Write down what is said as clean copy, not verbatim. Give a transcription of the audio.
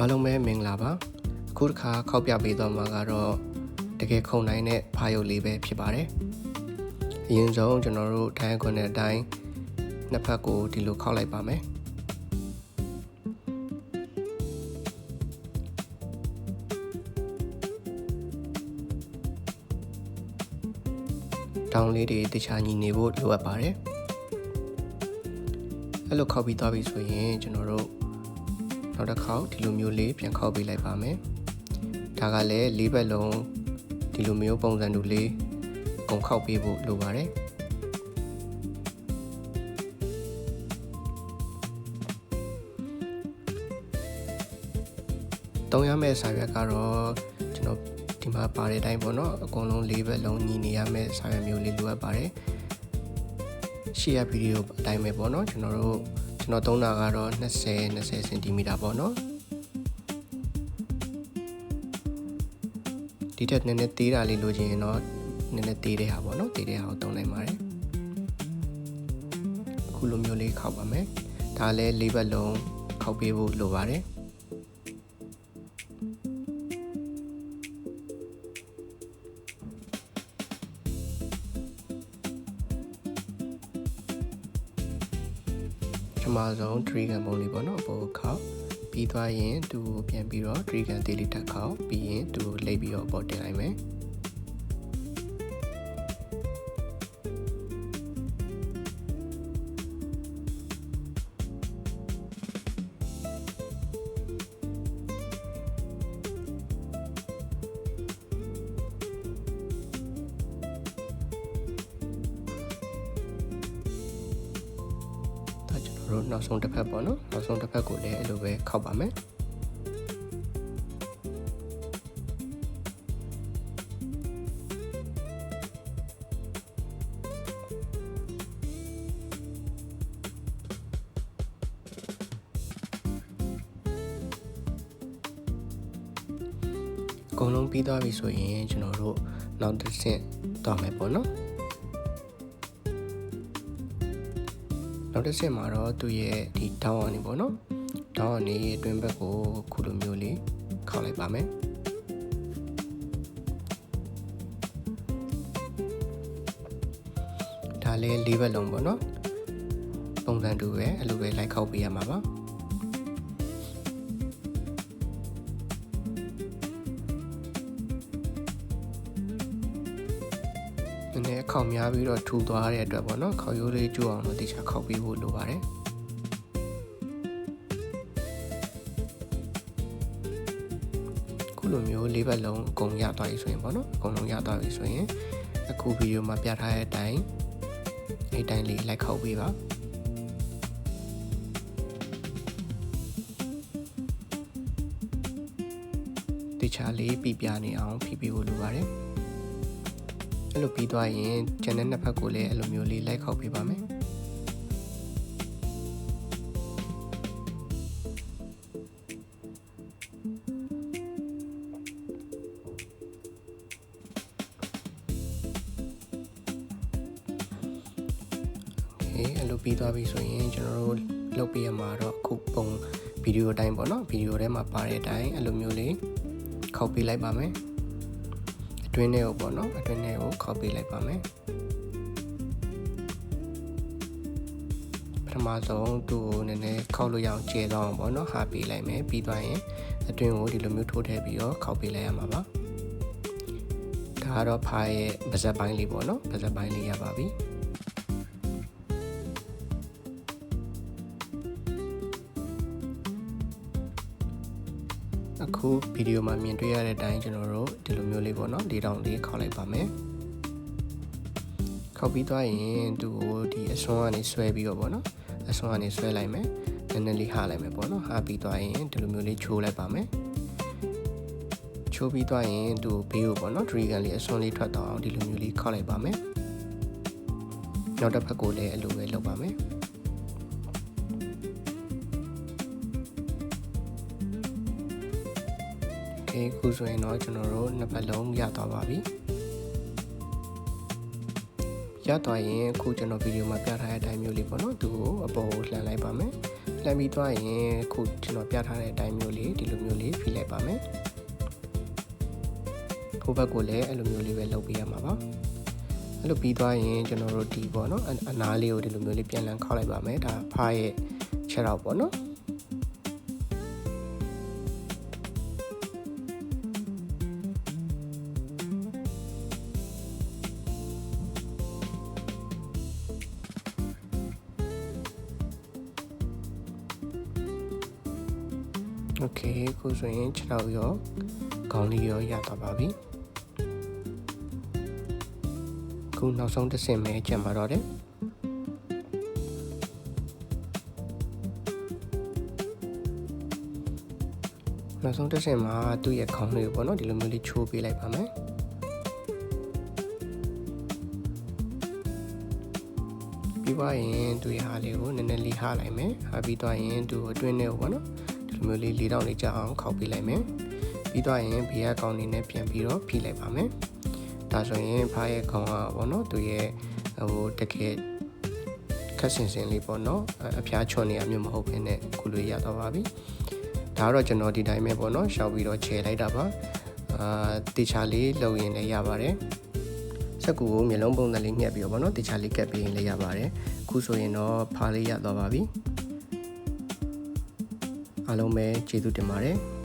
အားလုံးပဲမင်္ဂလာပါအခုတစ်ခါခောက်ပြပေးတော့မှာကတော့တကယ်ခုံနိုင်တဲ့ဖားရုပ်လေးပဲဖြစ်ပါတယ်အရင်ဆုံးကျွန်တော်တို့ထိုင်းခွန်းတဲ့အတိုင်းနှစ်ဖက်ကိုဒီလိုခောက်လိုက်ပါမယ်တောင်းလေးတွေတခြားညီနေဖို့လိုအပ်ပါတယ်အဲ့လိုခောက်ပြီးသွားပြီဆိုရင်ကျွန်တော်တို့နောက်တစ်ခေါက်ဒီလိုမျိုးလေးပြန်ခောက်ပေးလိုက်ပါမယ်ဒါကလည်း၄ဘက်လုံးဒီလိုမျိုးပုံစံတူလေးအကုန်ခောက်ပေးဖို့လိုပါတယ်တုံးရမယ့်စာရွက်ကတော့ကျွန်တော်ဒီမှာပါတဲ့အတိုင်းပေါ့နော်အကုန်လုံး၄ဘက်လုံးညီနေရမယ့်စာရွက်မျိုးလေးလိုအပ်ပါတယ်ရှေ့ရဗီဒီယိုအတိုင်းပဲပေါ့နော်ကျွန်တော်သုံးတာကတော့20စင်တီမီတာပေါ့နော်ဒီထက်နည်းနည်းသေးတာလေးလိုချင်ရင်တော့နည်းနည်းသေးတဲ့ဟာပေါ့နော်သေးတဲ့ဟာကိုသုံးနိုင်ပါတယ်အခုလိုမျိုးလေးခောက်ပါမယ်ဒါလည်း၄ဘက်လုံးခောက်ပေးဖို့လိုပါတယ်ပထမဆုံး tree gun ပုံလေးပေါ့နော်အပေါ်ခောက်ပြီးသွားရင်သူ့ကိုပြန်ပြီးတော့ tree gun သေးလေးတက်ခောက်ပြီးရင်သူ့ကိုလိပ်ပြီးတော့အပေါ်တင်လိုက်မယ်တို့နောက်ဆုံးတစ်ဖက်ပေါ့နော်နောက်ဆုံးတစ်ဖက်ကိုလည်းအဲ့လိုပဲခောက်ပါမယ်အကုန်လုံးပြီးသွားပြီဆိုရင်ကျွန်တော်တို့နောက်တစ်ဆင့်သွားမယ်ပေါ့နော်နောက်တစ်ဆင့်မှာတော့သူ့ရဲ့ဒီတောင်းအနေပေါ့နော်တောင်းအနေရဲ့အတွင်းဘက်ကိုခုလိုမျိုးလေးခောက်လိုက်ပါမယ်ဒါလေး၄ဘက်လုံးပေါ့နော်ပုံစံတူပဲအဲ့လိုပဲလိုက်ခောက်ပေးရမှာပါနည်းနည်းခောက်များပြီးတော့ထူသွားတဲ့အတွက်ပေါ့နော်ခောက်ရိုးလေးကျိုးအောင်လို့တခြားခောက်ပေးဖို့လိုပါတယ်ခုလိုမျိုး၄ဘက်လုံးအကုန်ရသွားပြီဆိုရင်ပေါ့နော်အကုန်လုံးရသွားပြီဆိုရင်အခုဗီဒီယိုမှာပြထားတဲ့အတိုင်းအဲ့တိုင်းလေးလိုက်ခောက်ပေးပါတခြားလေးပြပြနေအောင်ဖိပေးဖို့လိုပါတယ်အဲ့လိုပြီးသွားရင်ကျန်တဲ့နှစ်ဖက်ကိုလည်းအဲ့လိုမျိုးလေးလိုက်ခောက်ပေးပါမယ်အဲ့လိုပြီးသွားပြီဆိုရင်ကျွန်တော်တို့လုပ်ပေးရမှာတော့အခုပုံဗီဒီယိုတိုင်းပေါ့နော်ဗီဒီယိုထဲမှာပါတဲ့အတိုင်းအဲ့လိုမျိုးလေးခောက်ပေးလိုက်ပါမယ်အတွင်းထဲကိုပေါ့နော်အတွင်းထဲကိုခောက်ပေးလိုက်ပါမယ်ပထမဆုံးသူ့ကိုနည်းနည်းခောက်လို့ရအောင်ကျဲသွားအောင်ပေါ့နော်ဟာပေးလိုက်မယ်ပြီးသွားရင်အတွင်းကိုဒီလိုမျိုးထိုးထည့်ပြီးတော့ခောက်ပေးလိုက်ရမှာပါဒါကတော့ဖားရဲ့ပါးစပ်ပိုင်းလေးပေါ့နော်ပါးစပ်ပိုင်းလေးရပါပြီအခုဗီဒီယိုမှာမြင်တွေ့ရတဲ့အတိုင်းကျွန်တော်တို့ဒီလိုမျိုးလေးပေါ့နော်ဒီတောင်လေးခောက်လိုက်ပါမယ်ခောက်ပြီးသွားရင်သူ့ကိုဒီအစွန်းကနေဆွဲပြီးတော့ပေါ့နော်အစွန်းကနေဆွဲလိုက်မယ်နည်းနည်းလေးဟာလိုက်မယ်ပေါ့နော်ဟာပြီးသွားရင်ဒီလိုမျိုးလေးချိုးလိုက်ပါမယ်ချိုးပြီးသွားရင်သူ့ဘေးကိုပေါ့နော် tree gun လေးအစွန်းလေးထွက်တော့အောင်ဒီလိုမျိုးလေးခောက်လိုက်ပါမယ်နောက်တစ်ဖက်ကိုလည်းအဲ့လိုပဲလုပ်ပါမယ်ခုဆိုရင်တော့ကျွန်တော်တို့နှစ်ပတ်လုံးရသွားပါပြီရသွားရင်အခုကျွန်တော်ဗီဒီယိုမှာပြထားတဲ့အတိုင်းမျိုးလေးပေါ့နော်သူ့ကိုအပေါ်ကိုလှန်လိုက်ပါမယ် လှမ်းပြီးသွားရင်ခုကျွန်တော်ပြထားတဲ့အတိုင်းမျိုးလေးဒီလိုမျိုးလေးဖိလိုက်ပါမယ်ဟိုဘက်ကိုလည်းအဲ့လိုမျိုးလေးပဲလုပ်ပေးရမှာပါအဲ့လိုပြီးသွားရင်ကျွန်တော်တို့ဒီပေါ့နော်အနားလေးကိုဒီလိုမျိုးလေးပြန်လည်ခောက်လိုက်ပါမယ်ဒါဖားရဲ့ခြေထောက်ပေါ့နော်โอเคခုဆိုရင်ခြေထောက်ရောခေါင်းလေးရောရသွားပါပြီခုနောက်ဆုံးတစ်ဆင့်ပဲကျန်ပါတော့တယ်နောက်ဆုံးတစ်ဆင့်မှာသူ့ရဲ့ခေါင်းလေးကိုပေါ့နော်ဒီလိုမျိုးလေးချိုးပေးလိုက်ပါမယ်ပြီးသွားရင်သူ့ရဲ့ဟာလေးကိုနည်းနည်းလေးဟာလိုက်မယ်ဟာပြီးသွားရင်သူ့အတွင်းထဲကိုပေါ့နော်မျိုးလေး၄တောင်လေးကြာအောင်ခောက်ပေးလိုက်မယ်ပြီးတော့ရင်ဘေးကကောင်လေးနဲ့ပြန်ပြီးတော့ဖိလိုက်ပါမယ်ဒါဆိုရင်ဖားရဲ့ကောင်ကပေါ့နော်သူရဲ့တကယ်ခက်စင်စင်လေးပေါ့နော်အဖျားချွန်နေရမျိုးမဟုတ်ဘဲနဲ့ခုလိုရတော့ပါပြီဒါကတော့ကျွန်တော်ဒီတိုင်းပဲပေါ့နော်ရှောက်ပြီးတော့ခြေလိုက်တာပါတေချာလေးလှုပ်ရင်လည်းရပါတယ်စက်ကူကိုမျိုးလုံးပုံစံလေးညှက်ပြီးတော့ပေါ့နော်တေချာလေးကပ်ပြီးရင်လည်းရပါတယ်ခုဆိုရင်တော့ဖားလေးရတော့ပါပြီအားလုံးပဲကျေးဇူးတင်ပါတယ်